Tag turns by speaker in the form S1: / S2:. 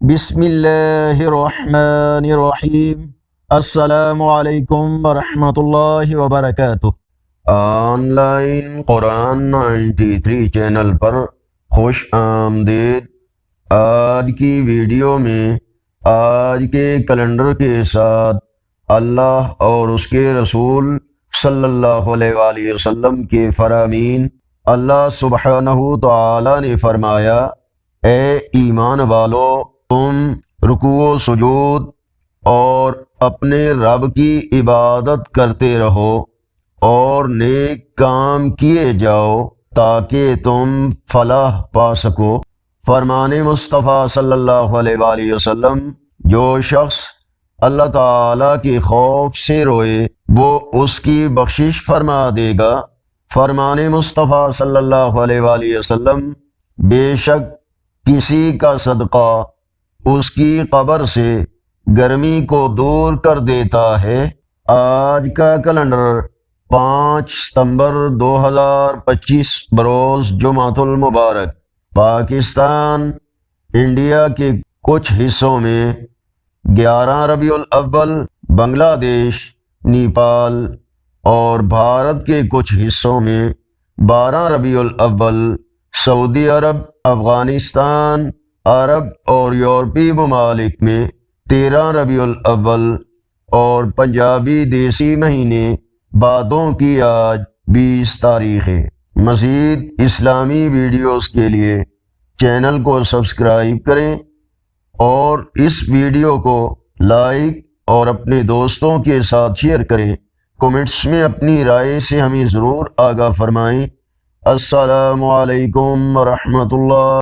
S1: بسم اللہ الرحمن الرحیم۔ السلام علیکم ورحمۃ اللہ وبرکاتہ۔ آن لائن قرآن 93 چینل پر خوش آمدید۔ آج کی ویڈیو میں آج کے کیلنڈر کے ساتھ اللہ اور اس کے رسول صلی اللہ علیہ وآلہ وسلم کے فرامین۔ اللہ سبحانہ تعالی نے فرمایا، اے ایمان والو، تم رکوع و سجود اور اپنے رب کی عبادت کرتے رہو اور نیک کام کیے جاؤ تاکہ تم فلاح پا سکو۔ فرمان مصطفیٰ صلی اللہ علیہ وآلہ وسلم، جو شخص اللہ تعالیٰ کے خوف سے روئے وہ اس کی بخشش فرما دے گا۔ فرمان مصطفیٰ صلی اللہ علیہ وآلہ وسلم، بے شک کسی کا صدقہ اس کی قبر سے گرمی کو دور کر دیتا ہے۔ آج کا کیلنڈر 5 ستمبر 2025 بروز جمعۃ المبارک۔ پاکستان انڈیا کے کچھ حصوں میں 11 ربیع الاول، بنگلہ دیش، نیپال اور بھارت کے کچھ حصوں میں 12 ربیع الاول، سعودی عرب، افغانستان، عرب اور یورپی ممالک میں 13 ربیع الاول اور پنجابی دیسی مہینے بادوں کی آج 20 تاریخ ہے۔ مزید اسلامی ویڈیوز کے لیے چینل کو سبسکرائب کریں اور اس ویڈیو کو لائک اور اپنے دوستوں کے ساتھ شیئر کریں۔ کمنٹس میں اپنی رائے سے ہمیں ضرور آگاہ فرمائیں۔ السلام علیکم ورحمۃ اللہ۔